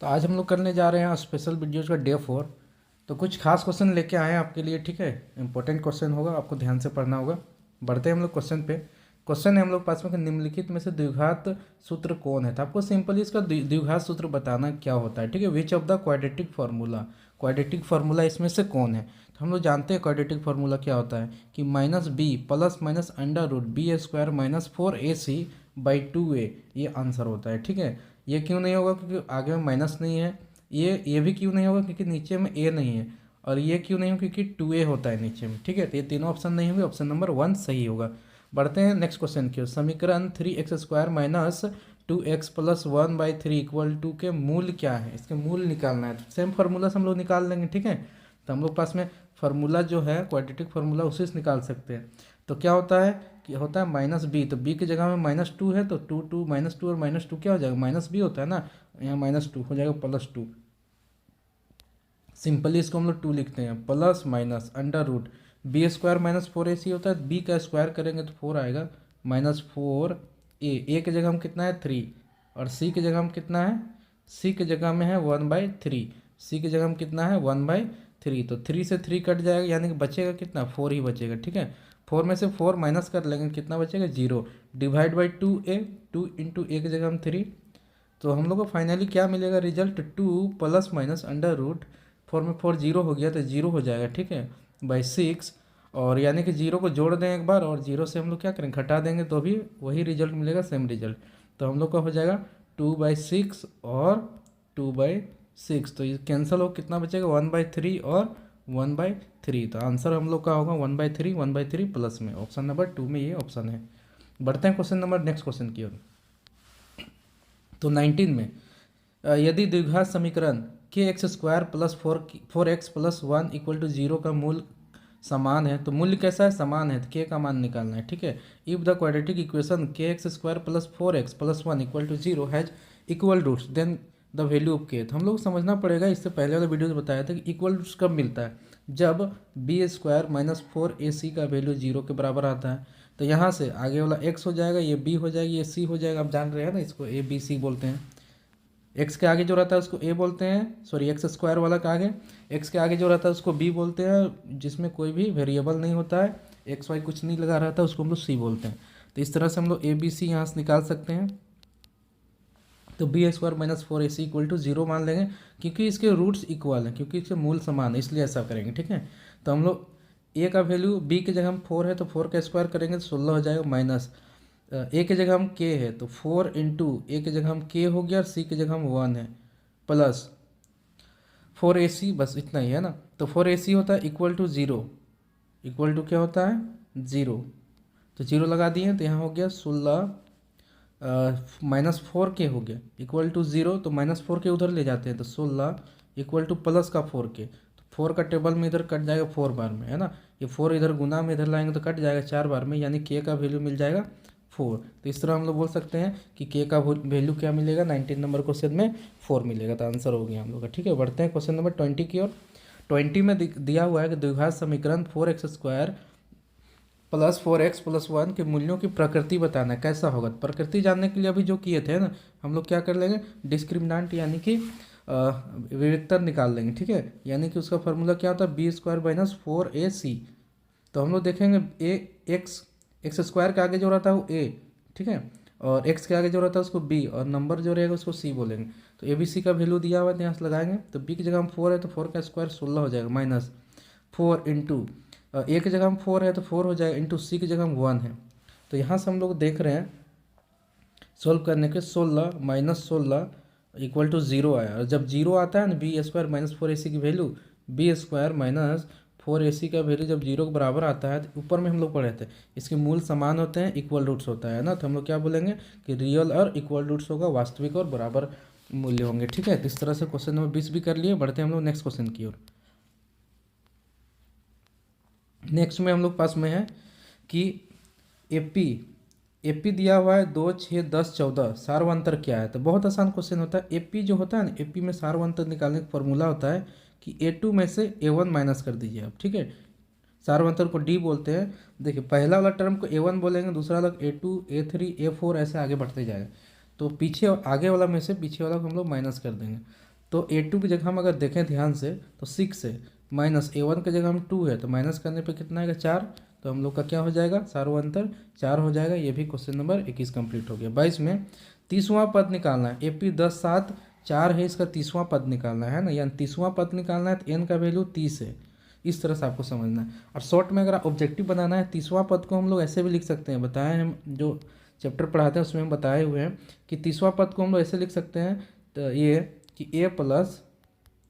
तो आज हम लोग करने जा रहे हैं स्पेशल वीडियोज़ का डे 4। तो कुछ खास क्वेश्चन लेके आए हैं आपके लिए, ठीक है। इंपॉर्टेंट क्वेश्चन होगा, आपको ध्यान से पढ़ना होगा। बढ़ते हैं हम लोग क्वेश्चन पे। क्वेश्चन है हम लोग पास में कि निम्नलिखित में से द्विघात सूत्र कौन है। तो आपको सिंपली इसका द्विघात सूत्र बताना क्या होता है, ठीक है। Which of the quadratic formula, quadratic formula इसमें से कौन है। तो हम लोग जानते हैं क्वाड्रेटिक फार्मूला क्या होता है कि minus B plus minus under root B square minus 4ac/2a, ये आंसर होता है, ठीक है। ये क्यों नहीं होगा क्योंकि आगे में माइनस नहीं है। ये भी क्यों नहीं होगा क्योंकि नीचे में ए नहीं है। और ये क्यों नहीं होगा क्योंकि 2a होता है नीचे में, ठीक है। तो ये तीनों ऑप्शन नहीं होंगे, ऑप्शन नंबर 1 सही होगा। बढ़ते हैं नेक्स्ट क्वेश्चन की ओर। समीकरण 3x² minus 2x plus 1/3 equal to के मूल क्या है। इसके मूल निकालना है। तो सेम फार्मूला से हम लोग निकाल लेंगे, ठीक है। तो हम लोग पास में फार्मूला जो है क्वाड्रेटिक फार्मूला उसी से निकाल सकते हैं। तो क्या होता है कि होता है माइनस बी, तो बी की जगह में -2 है तो 2 -2 और -2 क्या हो जाएगा, माइनस बी होता है ना, यहाँ -2 हो जाएगा +2। सिंपली इसको हम लोग 2 लिखते हैं, plus minus under root B square minus 4ac होता है। बी का स्क्वायर करेंगे तो 4 आएगा -4a। ए की जगह हम कितना है 3 और सी की जगह हम कितना है, सी की जगह में है 1/3। सी की जगह हम कितना है 1/3। तो 3 से 3 कट जाएगा यानी कि बचेगा कितना 4 ही बचेगा, ठीक है। 4 में से 4 माइनस कर लेंगे कितना बचेगा 0। डिवाइड बाई 2a, 2 इंटू ए की जगह हम 3। तो हम लोग को फाइनली क्या मिलेगा result 2 plus minus under root 4 में 4 जीरो हो गया तो 0 हो जाएगा, ठीक है, बाई 6। और यानी कि 0 को जोड़ दें एक बार और 0 से हम लोग क्या करेंगे घटा देंगे तो भी वही रिजल्ट मिलेगा, सेम रिजल्ट। तो हम लोग का हो जाएगा 2/6 और 2/6। तो ये कैंसिल हो कितना बचेगा 1/3 और 1/3। तो आंसर हम लोग का होगा 1/3, 1/3 प्लस में ऑप्शन नंबर 2 में ये ऑप्शन है। बढ़ते हैं क्वेश्चन नंबर नेक्स्ट क्वेश्चन की ओर। तो 19 में यदि द्विघात समीकरण kx² plus 4x plus 1 equal to 0 का मूल समान है, तो मूल्य कैसा है समान है, तो k का मान निकालना है, ठीक है। If the quadratic equation kx² plus 4x plus 1 equal to 0 has equal roots then the value of k। तो हम लोग समझना पड़ेगा, इससे पहले वाले वीडियो में बताया था कि इक्वल रूट्स कब मिलता है, जब b² माइनस 4ac का वैल्यू 0 के बराबर आता है। तो यहाँ से आगे वाला x हो जाएगा, ये b हो जाएगी, ये c हो जाएगा। आप जान रहे हैं ना, इसको a b c बोलते हैं। एक्स के आगे जो रहता है उसको ए बोलते हैं, सॉरी x² वाला के आगे, एक्स के आगे जो रहता है उसको बी बोलते हैं, जिसमें कोई भी वेरिएबल नहीं होता है, एक्स वाई कुछ नहीं लगा रहता है, उसको हम लोग सी बोलते हैं। तो इस तरह से हम लोग ए बी सी यहाँ से निकाल सकते हैं। तो b² minus 4ac equal to 0 मान लेंगे क्योंकि इसके रूट्स इक्वल हैं, क्योंकि इसके मूल समान है, इसलिए ऐसा करेंगे, ठीक है। तो हम लोग ए का वैल्यू b की जगह हम 4 है तो 4 का स्क्वायर करेंगे तो 16 हो जाएगा, माइनस ए की जगह हम k है तो 4 इंटू ए की जगह हम k हो गया और सी की जगह हम 1 है, प्लस 4ac, बस इतना ही है ना। तो 4ac होता है इक्वल टू 0, इक्वल टू क्या होता है 0। तो 0 लगा दिए तो यहाँ हो गया 16 -4k हो गया इक्वल टू 0। तो -4k उधर ले जाते हैं तो 16 इक्वल टू प्लस का 4k। तो 4 का टेबल में इधर कट जाएगा 4 बार में, है ना। ये 4 इधर गुना में इधर लाएंगे तो कट जाएगा 4 बार में, यानी k का वैल्यू मिल जाएगा 4। तो इस तरह हम लोग बोल सकते हैं कि k का वैल्यू क्या मिलेगा 19 नंबर क्वेश्चन में 4 मिलेगा। तो आंसर हो गया हम लोग का, ठीक है। बढ़ते हैं क्वेश्चन नंबर 20 की ओर। 20 में दिया हुआ है कि द्विघात समीकरण 4x² प्लस 4x प्लस 1 के मूल्यों की प्रकृति बताना है, कैसा होगा। प्रकृति जानने के लिए अभी जो किए थे ना, हम लोग क्या कर लेंगे डिस्क्रिमिनेंट यानी कि विविक्तर निकाल लेंगे, ठीक है। यानी कि उसका फार्मूला क्या होता है b² माइनस 4ac। तो हम लोग देखेंगे x² के आगे जो रहता है वो a, ठीक है, और x के आगे जो रहता है उसको b, और नंबर जो रहेगा उसको c बोलेंगे। तो a b c का वैल्यू दिया हुआ है तो यहाँ से लगाएंगे। तो b की जगह हम 4 है तो 4 का स्क्वायर 16 हो जाएगा, माइनस 4 इंटू ए की जगह हम 4 है तो 4 हो जाएगा, इंटू सी की जगह हम 1 है। तो यहाँ से हम लोग देख रहे हैं सोल्व करने के 16 माइनस 16 इक्वल टू 0 आया। और जब 0 आता है ना b² माइनस 4ac की वैल्यू, b² माइनस 4ac का वैल्यू जब 0 के बराबर आता है तो ऊपर में हम लोग पढ़े थे इसके मूल समान होते हैं, इक्वल रूट्स होता है ना। तो हम लोग क्या बोलेंगे कि रियल और इक्वल रूट्स होगा, वास्तविक और बराबर मूल्य होंगे, ठीक है। तो इस तरह से क्वेश्चन नंबर 20 भी कर लिए। बढ़ते हैं हम लोग नेक्स्ट क्वेश्चन की ओर। नेक्स्ट में हम लोग पास में है कि एपी दिया हुआ है 2, 6, 10, 14, सार्वंतर क्या है। तो बहुत आसान क्वेश्चन होता है। एपी जो होता है ना, एपी में सार्वंतर निकालने का फॉर्मूला होता है कि a2 में से a1 माइनस कर दीजिए आप, ठीक है। सार्वंतर को डी बोलते हैं। देखिए पहला वाला टर्म को a1 बोलेंगे, दूसरा वाला a2, a3, a4 ऐसे आगे बढ़ते जाएगा। तो पीछे आगे वाला में से पीछे वाला को हम लोग माइनस कर देंगे। तो A2 की जगह हम अगर देखें ध्यान से तो 6 है, माइनस A1 की जगह हम 2 है, तो माइनस करने पे कितना आएगा 4। तो हम लोग का क्या हो जाएगा, सार्वंतर 4 हो जाएगा। ये भी क्वेश्चन नंबर 21 कंप्लीट हो गया। 22 में 30वां पद निकालना है। AP 10 7 4 है, इसका 30वां पद निकालना है ना, यानी 30वां पद निकालना है तो n का वैल्यू 30 है। इस तरह से आपको समझना है। और शॉर्ट में अगर ऑब्जेक्टिव बनाना है, 30वां पद को हम लोग ऐसे भी लिख सकते हैं, बताए हम जो चैप्टर पढ़ाते हैं उसमें हम बताए हुए हैं कि 30वां पद को हम लोग ऐसे लिख सकते हैं, तो ये कि A प्लस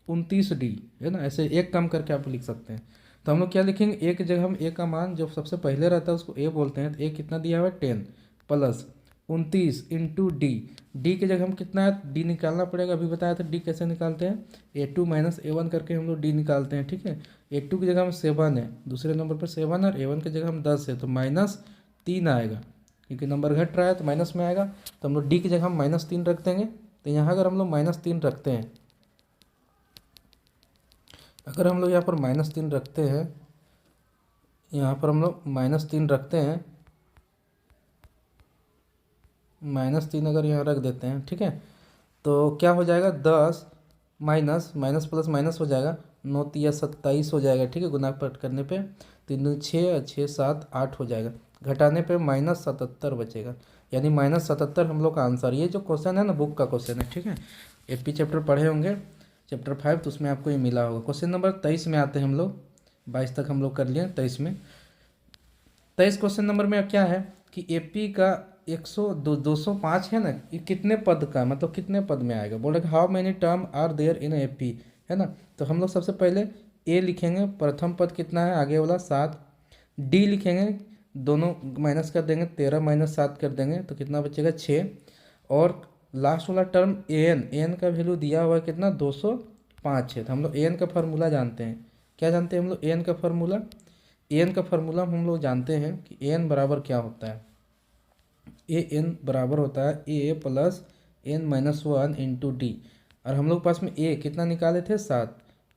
29D है ना, ऐसे एक कम करके आप लिख सकते हैं। तो हम लोग क्या लिखेंगे, ए की जगह हम ए का मान जो सबसे पहले रहता है उसको ए बोलते हैं, तो ए कितना दिया हुआ है 10 प्लस 29 इंटू डी। डी की जगह हम कितना है डी निकालना पड़ेगा, अभी बताया था डी कैसे निकालते हैं, A2 माइनस A1 करके हम लोग डी निकालते हैं। ठीक है, A2 की जगह हम 7 है, दूसरे नंबर पर 7 और A1 की जगह हम 10 है, तो -3 आएगा, क्योंकि नंबर घट रहा है तो माइनस में आएगा। तो हम लोग डी की जगह हम -3 रख देंगे। तो यहाँ अगर हम लोग -3 रखते हैं, अगर हम लोग यहाँ पर -3 रखते हैं, यहाँ पर हम लोग -3 रखते हैं, -3 अगर यहाँ रख देते हैं, ठीक है, तो क्या हो जाएगा 10 माइनस माइनस प्लस माइनस हो जाएगा, 9 तिया 27 हो जाएगा। ठीक है, गुना पट करने पे 3 दूनी 6 और 6 7 8 हो जाएगा, घटाने पे -77 बचेगा, यानी -77 हम लोग का आंसर। ये जो क्वेश्चन है ना बुक का क्वेश्चन है। ठीक है, AP चैप्टर पढ़े होंगे, चैप्टर 5, तो उसमें आपको ये मिला होगा। क्वेश्चन नंबर 23 में आते हैं हम लोग, 22 तक हम लोग कर लिए, 23 में 23 क्वेश्चन नंबर में क्या है कि AP का 205 है ना, ये कितने पद का, मतलब कितने पद में आएगा, बोल रहे how many term are there in AP, है ना। तो हम लोग सबसे पहले A लिखेंगे, प्रथम पद कितना है आगे वाला 7, D लिखेंगे, दोनों माइनस कर देंगे, 13 माइनस 7 कर देंगे तो कितना बचेगा 6, और लास्ट वाला टर्म AN का वैल्यू दिया हुआ है कितना 205 है। तो हम लोग AN का फार्मूला जानते हैं, क्या जानते हैं हम लोग AN का फार्मूला, AN का फार्मूला हम लोग जानते हैं कि AN बराबर क्या होता है, AN बराबर होता है A plus N minus 1 into D. और हम लोग पास में A कितना निकाले थे 7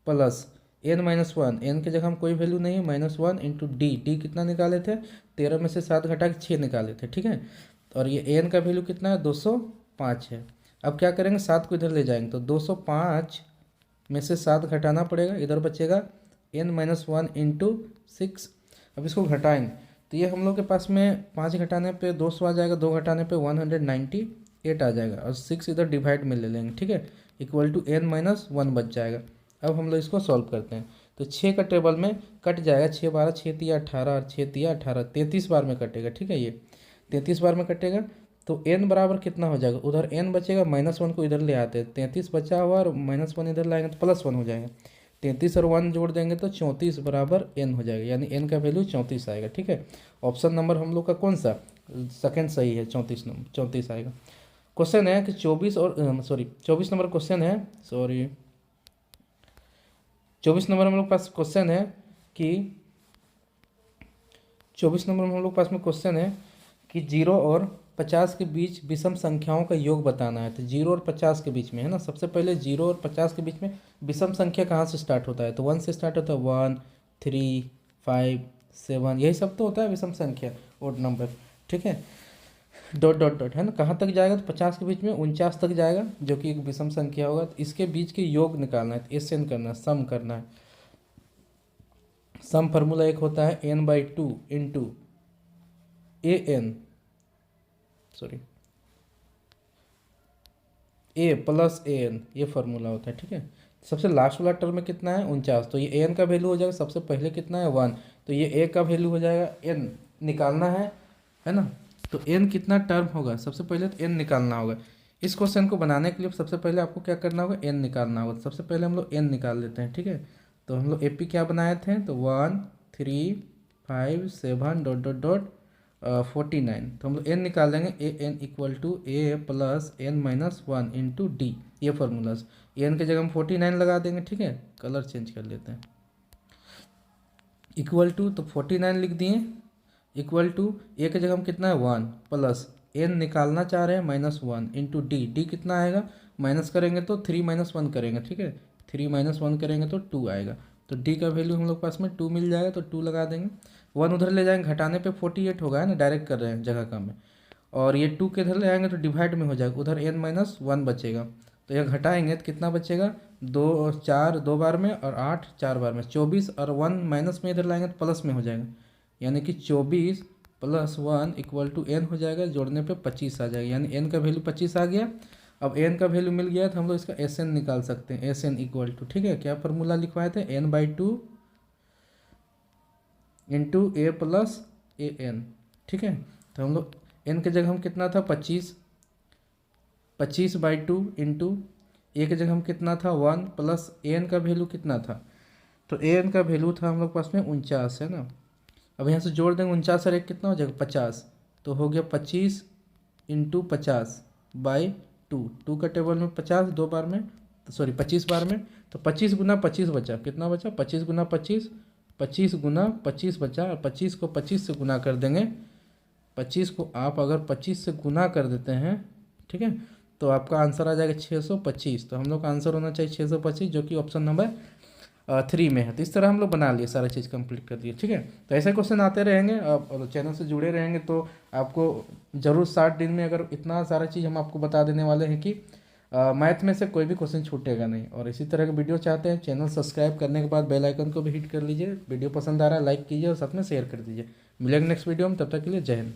प्लस N माइनस 1, N की जगह हम कोई वैल्यू नहीं है, -1 इंटू डी कितना निकाले थे 13 में से 7 घटा के 6 निकाले थे। ठीक है, और ये N का वैल्यू कितना है 205 है। अब क्या करेंगे 7 को इधर ले जाएंगे तो 205 में से 7 घटाना पड़ेगा, इधर बचेगा N माइनस 1 इंटू 6। अब इसको घटाएंगे तो ये हम लोग के पास में 5 घटाने पे 200 आ जाएगा, 2 घटाने पे 198 आ जाएगा, और 6 इधर डिवाइड में ले लेंगे। ठीक है, इक्वल टू N माइनस 1 बच जाएगा। अब हम लोग इसको सॉल्व करते हैं, तो 6 का टेबल में कट जाएगा, 6 12 6 तिया 18 और 6 तिया 18, 33 बार में कटेगा। ठीक है, ये 33 बार में कटेगा, तो N बराबर कितना हो जाएगा, उधर N बचेगा, -1 को इधर ले आते हैं, 33 बचा हुआ और -1 इधर लाएंगे तो +1 हो जाएगा, 33 और 1 जोड़ देंगे तो 34 बराबर N हो जाएगा, यानी N का वैल्यू 34 आएगा। ठीक है, ऑप्शन नंबर हम लोग का कौन सा, सेकंड सही है, 34 नंबर 34 आएगा। क्वेश्चन है कि 24 नंबर क्वेश्चन है, 24 नंबर हम लोग पास क्वेश्चन है कि 24 नंबर में हम लोग पास में क्वेश्चन है कि 0 और 50 के बीच विषम संख्याओं का योग बताना है। तो 0 और 50 के बीच में है ना, सबसे पहले 0 और 50 के बीच में विषम संख्या कहाँ से स्टार्ट होता है, तो 1 से स्टार्ट होता है, 1 3 5 7, यही सब तो होता है विषम संख्या, ओड नंबर। ठीक है, डॉट डॉट डॉट है ना, कहाँ तक जाएगा तो 50 के बीच में 49 तक जाएगा, जो कि एक विषम संख्या होगा। तो इसके बीच के योग निकालना है, तो SN करना है, सम करना है। सम फार्मूला एक होता है N/2 into A plus AN, ये फार्मूला होता है। ठीक है, सबसे लास्ट वाला टर्म में कितना है 49, तो ये AN का वैल्यू हो जाएगा, सबसे पहले कितना है 1, तो ये A का वैल्यू हो जाएगा N निकालना है ना। तो N कितना टर्म होगा, सबसे पहले तो N निकालना होगा। इस क्वेश्चन को बनाने के लिए सबसे पहले आपको क्या करना होगा, N निकालना होगा। सबसे पहले हम लोग N निकाल लेते हैं। ठीक है, तो हम लोग AP क्या बनाए थे, तो 1 3 5 7 डॉट डॉट डॉट 49, तो हम लोग N निकाल देंगे, AN equal to A plus N minus 1 into D, ये फार्मूलाज। N की जगह हम 49 लगा देंगे। ठीक है, कलर चेंज कर लेते हैं, इक्वल टू, तो 49 लिख दिए, इक्वल टू A की जगह हम कितना है 1 प्लस N निकालना चाह रहे हैं -1 इंटू डी कितना आएगा, माइनस करेंगे तो 3 माइनस 1 करेंगे। ठीक है, 3 माइनस 1 करेंगे तो 2 आएगा, तो D का वैल्यू हम लोग पास में 2 मिल जाएगा, तो 2 लगा देंगे। 1 उधर ले जाएंगे, घटाने पे 48 होगा, है ना, डायरेक्ट कर रहे हैं, जगह कम है। और ये 2 के इधर ले आएंगे तो डिवाइड में हो जाएगा, उधर N माइनस 1 बचेगा, तो यह घटाएंगे तो कितना बचेगा, 2 और 4 2 बार में और 8 4 बार में 24, और 1 माइनस में इधर लाएंगे तो प्लस में हो जाएगा, यानी कि 24 + 1 = n हो जाएगा, जोड़ने पे 25 आ जाएगा, यानी n का वैल्यू 25 आ गया। अब n का वैल्यू मिल गया तो हम लोग इसका SN निकाल सकते हैं, SN = ठीक है, क्या फॉर्मूला लिखवाए थे, n/2 × a + an, ठीक है। तो हम लोग n के जगह हम कितना था 25, 25/2 इंटू a के जगह हम कितना था 1 प्लस an का वैल्यू कितना था, तो an का वैल्यू था हम लोग पास में 49 है ना। अब यहाँ से जोड़ देंगे 49 और 1 कितना हो जाएगा 50, तो हो गया 25 × 50/2, 2 का टेबल में 50 2 बार में, तो सॉरी 25 बार में, तो 25 × 25 बचा, कितना बचा 25 × 25, 25 × 25 बचा, और 25 को 25 से गुना कर देंगे। 25 को आप अगर 25 से गुना कर देते हैं, ठीक है, तो आपका आंसर आ जाएगा 625। तो हम लोग का आंसर होना चाहिए 625, जो कि ऑप्शन नंबर 3 में है। तो इस तरह हम लोग बना लिए, सारा चीज़ कंप्लीट कर दिए, ठीक है। तो ऐसे क्वेश्चन आते रहेंगे, आप और चैनल से जुड़े रहेंगे तो आपको ज़रूर 60 दिन में अगर इतना सारा चीज़ हम आपको बता देने वाले हैं कि मैथ में से कोई भी क्वेश्चन छूटेगा नहीं। और इसी तरह के वीडियो चाहते हैं, चैनल सब्सक्राइब करने के बाद बेल आइकन को भी हिट कर लीजिए। वीडियो पसंद आ रहा है लाइक कीजिए और साथ में शेयर कर दीजिए। मिलेंगे नेक्स्ट वीडियो में, तब तक के लिए जय हिंद।